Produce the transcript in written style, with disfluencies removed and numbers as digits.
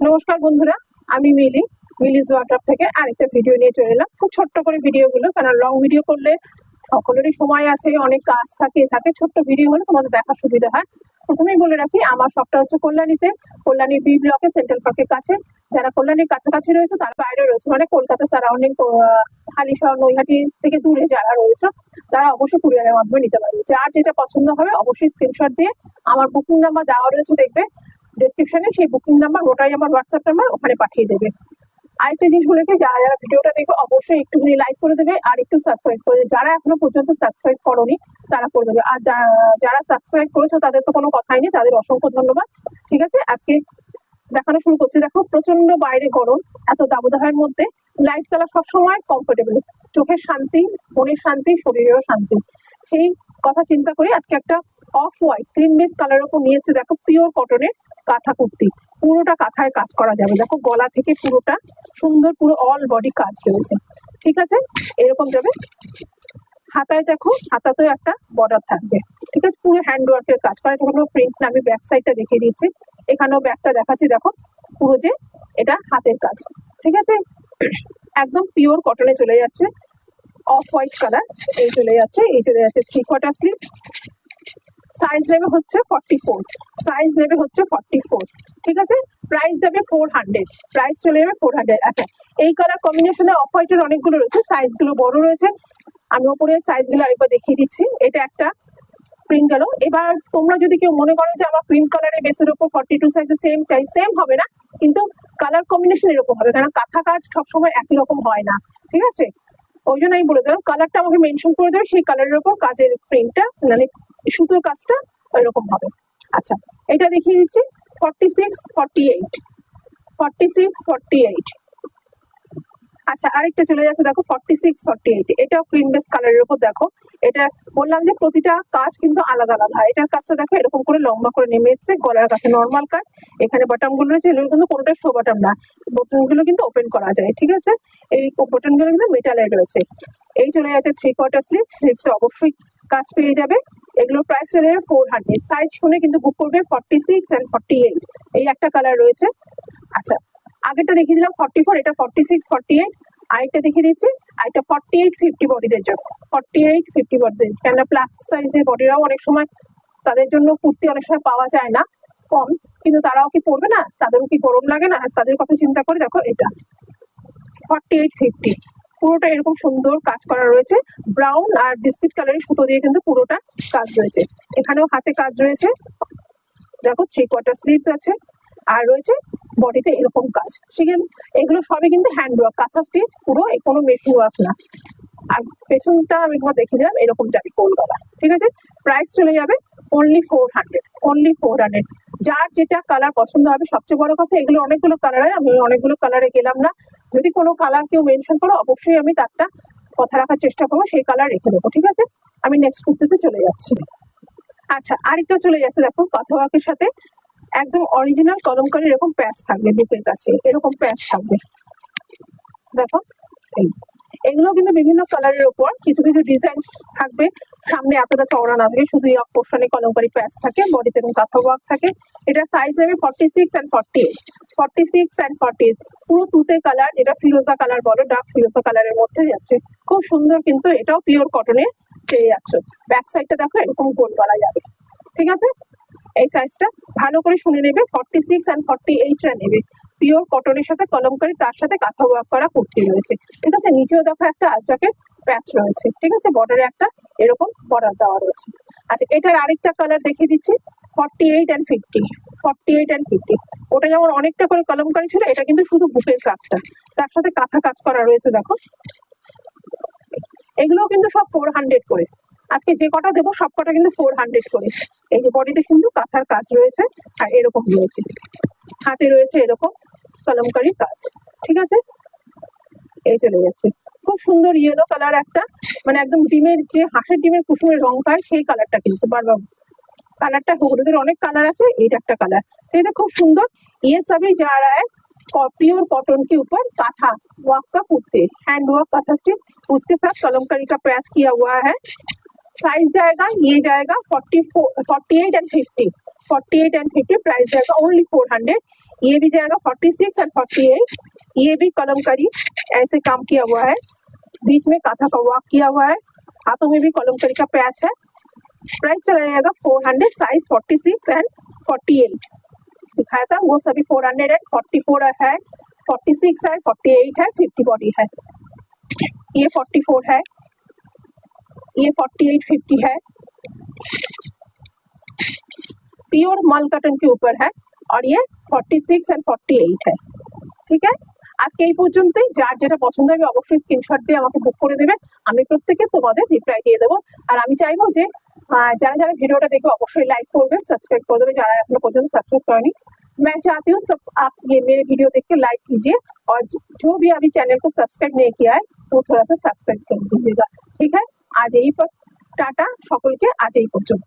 নমস্কার বন্ধুরা, আমি মিলিজ ওয়ার্ড্রপ থেকে আরেকটা ভিডিও নিয়ে চলে এলাম। খুব ছোট্ট করে ভিডিওগুলো, কারণ লং ভিডিও করলে সকলেরই সময় আছে, অনেক কাজ থাকে। ছোট্ট ভিডিও হলে তোমাদের দেখার সুবিধা হয়। প্রথমেই বলে রাখি, আমার শপটা হচ্ছে কল্যাণীতে, কল্যাণী বি ব্লকে, সেন্ট্রাল পার্কের কাছে। যারা কল্যাণীর কাছাকাছি রয়েছে তার বাইরে রয়েছে, মানে কলকাতা সারাউন্ডিং, হালিশহর, নৈহাটি থেকে দূরে যারা রয়েছে তারা অবশ্যই কুরিয়ারের মাধ্যমে নিতে পারবে। যার যেটা পছন্দ হবে অবশ্যই স্ক্রিনশট দিয়ে আমার বুকিং নাম্বার দেওয়া রয়েছে, দেখবে ডেসক্রিপশনে, সেই বুকিং নাম্বার, ওটাই আমার হোয়াটসঅ্যাপ নাম্বার, ওখানে পাঠিয়ে দেবে। আরেকটা জিনিস বলে কি, যারা যারা ভিডিওটা দেখবে অবশ্যই একটুখানি লাইক করে দেবে আর একটু সাবস্ক্রাইব করে দেবে। যারা এখনো পর্যন্ত সাবস্ক্রাইব করোনি তারা করে দেবে, আর যারা সাবস্ক্রাইব করেছো তাদের তো কোনো কথাই নেই, তাদের অসংখ্য ধন্যবাদ। ঠিক আছে, আজকে দেখানো শুরু করছি। দেখো, প্রচন্ড বাইরে গরম, এত দাবদাহের মধ্যে লাইট কালার সবসময় কমফোর্টেবল, চোখের শান্তি, মনের শান্তি, শরীরেরও শান্তি। সেই কথা চিন্তা করে আজকে একটা অফ হোয়াইট ক্রিম বেস কালারের উপর নিয়ে এসেছে। দেখো, পিওর কটনের কাঁথা কুর্তি, পুরোটা কাঁথায় কাজ করা যাবে। দেখো, গলা থেকে পুরোটা সুন্দর, পুরো অল বডি কাজ রয়েছে। ঠিক আছে, এরকম যাবে। হাতায় দেখো, হাতাতেও একটা বর্ডার থাকবে। ঠিক আছে, পুরো হ্যান্ড ওয়ার্কের কাজ করা, এটা কোনো প্রিন্ট না। আমি ব্যাক সাইডটা দেখিয়ে দিচ্ছি, এখানেও ব্যাকটা দেখাচ্ছি। দেখো, পুরো যে এটা হাতের কাজ। ঠিক আছে, একদম পিওর কটনে চলে যাচ্ছে, অফ হোয়াইট কালার। এই চলে যাচ্ছে 3/4 স্লিভ। সাইজ নেবে হচ্ছে 44, সাইজ নেবে হচ্ছে 44। ঠিক আছে, প্রাইস যাবে 400, প্রাইস চলে যাবে 400। আচ্ছা, এই কালার কম্বিনেশনে অফ হোয়াইটের অনেকগুলো রয়েছে, সাইজগুলো বড় রয়েছে। আমি ওপরে সাইজগুলো আরেকবার দেখিয়ে দিচ্ছি। এটা একটা প্রিন্ট গেল। এবার তোমরা যদি কেউ মনে করো যে আমার প্রিন্ট কালারের বেসের উপর 42 সাইজের সেম চাই, সেম হবে না, কিন্তু কালার কম্বিনেশন এরকম হবে, কারণ কাঁথা কাজ সবসময় একই রকম হয় না। ঠিক আছে, ওই জন্য আমি বলে দিলাম কালারটা আমাকে মেনশন করে দেবে, সেই কালারের উপর কাজের প্রিন্টটা, মানে সুতোর কাজটা এরকম হবে। আচ্ছা, এটা দেখিয়ে দিচ্ছি 46, 48, 46, 48। আচ্ছা, আরেকটা চলে যাচ্ছে, দেখো 46, 48। এটাও ক্রিম বেস কালারের উপর। দেখো, এটা বললাম যে প্রতিটা কাজ কিন্তু আলাদা আলাদা হয়। এটার কাজটা দেখো এরকম করে লম্বা করে নেমে এসছে, গলার কাছে নর্মাল কাজ। এখানে বাটন গুলো রয়েছে, এগুলো কিন্তু কোনোটা শো বাটন না, বটন গুলো কিন্তু ওপেন করা যায়। ঠিক আছে, এই বটন গুলো কিন্তু মেটালের রয়েছে। এই চলে যাচ্ছে 3/4 স্লিভ, স্লিভসে অবশ্যই কাজ পেয়ে যাবে। এগুলোর প্রাইস চলে যাবে 400। সাইজ শুনে কিন্তু বুক করবে 46 and 48। এই একটা কালার রয়েছে। আচ্ছা, আগেরটা দেখিয়ে দিলাম 44, এটা 46, 48। আরেকটা দেখিয়ে দিচ্ছি, আরেকটা 48, 50 বডিদের জন্য। 48, 50 বডিদের, কেননা প্লাস সাইজের বডিরাও অনেক সময়, তাদের জন্য কুর্তি অনেক সময় পাওয়া যায় না কম, কিন্তু তারাও কি পরবে না, তাদেরও কি গরম লাগে না, আর তাদের কথা চিন্তা করে দেখো এটা 48, 50 পুরোটা এরকম সুন্দর কাজ করা রয়েছে। ব্রাউন আর বিস্কিট কালারের সুতো দিয়ে কিন্তু পুরোটা কাজ রয়েছে। এখানেও হাতে কাজ রয়েছে। দেখো, 3/4 স্লিভস আছে, আর রয়েছে বডিতে এরকম কাজ। সেখানে এগুলো সবই কিন্তু হ্যান্ড ওয়ার্ক, কাঁচা স্টিচ পুরো, কোনো মেশিন ওয়ার্ক না। আর পেছনটা আমি তোমার দেখে দিলাম, এরকম যাবে গোল গলা। ঠিক আছে, প্রাইস চলে যাবে অনলি 400, অনলি 400। যার যেটা কালার পছন্দ হবে। সবচেয়ে বড় কথা, এগুলো অনেকগুলো কালার হয়, আমি অনেকগুলো কালারে গেলাম না। যদি কোনো কালার কেউ মেনশন করো অবশ্যই আমি তারটা কথা রাখার চেষ্টা করবো, সেই কালার রেখে দেবো। ঠিক আছে, আমি নেক্সট কুর্তিতে চলে যাচ্ছি। আচ্ছা, আরেকটা চলে যাচ্ছে, দেখো কাঁথা ওয়ার্কের সাথে একদম অরিজিনাল কলমকারি এরকম প্যাচ থাকবে, বুকের কাছে এরকম প্যাচ থাকবে। দেখো, এগুলো কিন্তু বিভিন্ন কালারের উপর কিছু কিছু ডিজাইন থাকবে। সামনে এতটা চওড়া না থাকে, শুধু এক পোর্শনে কলমকারি প্যাচ থাকে, বডিতে এবং কাঁথা ওয়ার্ক থাকে। এটা সাইজ হবে 46 and 48, 46 and 48। পুরো তুতে কালার, যেটা ফিরোজা কালার বলো, ডার্ক ফিরোজা কালারের মধ্যে যাচ্ছে, খুব সুন্দর। কিন্তু এটাও পিওর কটনে পেয়ে যাচ্ছে। ব্যাক সাইডটা দেখো এরকম গোল করা যাবে। ঠিক আছে, এই সাইজটা ভালো করে শুনে নেবে, 46 and 48টা নেবে। পিওর কটনের সাথে কলমকারি, তার সাথে কাঁথা ওয়ার্ক করা কুর্তি রয়েছে। ঠিক আছে, নিচেও দেখো একটা আজরাকের প্যাচ রয়েছে। ঠিক আছে, বর্ডারে একটা এরকম বর্ডার দেওয়া রয়েছে। আচ্ছা, এটার আরেকটা কালার দেখিয়ে দিচ্ছি, 48 and 50, 48 and 50। ওটা যেমন অনেকটা করে কলমকারি ছিল, এটা কিন্তু শুধু বুকের কাজটা, তার সাথে কাঁথা কাজ করা রয়েছে। দেখো, এগুলো কিন্তু সব 400 করে। আজকে যে কটা দেবো সব কটা কিন্তু 400 করে। এই যে বডিতে কিন্তু কাঁথার কাজ রয়েছে, আর এরকম রয়েছে, হাতে রয়েছে এরকম কলমকারি কাজ। ঠিক আছে, এই চলে যাচ্ছে খুব সুন্দর ইয়েলো কালার একটা, মানে একদম ডিমের, যে হাঁসের ডিমের কুসুমের রংটা হয় সেই কালারটা, কিন্তু বারবার কালারটা, হলুদের অনেক কালার আছে, এইটা একটা কালার। এটা খুব সুন্দর। ये सभी जा रहा है प्योर कॉटन के ऊपर काथा वर्क का कुर्ते, हैंड वर्क काथा स्टिच, उसके साथ कलमकारी का पैच किया हुआ है। साइज जाएगा, ये जाएगा 48 एंड 50, 48 एंड 50 प्राइस जाएगा ओनली 400। ये भी जाएगा 46 एंड 48। ये भी कलमकारी ऐसे काम किया हुआ है, बीच में काथा का वर्क किया हुआ है, हाथों में भी कलमकारी का पैच है। प्राइस चला जाएगा 400, साइज 46 एंड 48 दिखाया था, वो सभी 400 एंड 44 है, 46 है, 48 है, 50 बॉडी है। ये 44 है, ये 48 50 है, प्योर मल कटन के ऊपर है, और ये 46 एंड 48 है। ঠিক আছে, আজকে এই পর্যন্তই। যার যেটা পছন্দ হবে অবশ্যই স্ক্রিনশট দিয়ে আমাকে বুক করে দেবে, আমি প্রত্যেকে তোমাদের রিপ্লাই দিয়ে দেবো। আর আমি চাইবো যে যারা যারা ভিডিওটা দেখবে অবশ্যই লাইক করবে, সাবস্ক্রাইব করে দেবে যারা এখনো পর্যন্ত সাবস্ক্রাইब করেনি। मैं चाहती हूँ सब आप ये मेरे वीडियो देख के लाइक कीजिए, और जो भी अभी चैनल को सब्सक्राइब नहीं किया है वो थोड़ा सा सब्सक्राइब कर दीजिएगा। ठीक है, आज यही पर टाटा, সকলকে আজ এই পর্যন্ত।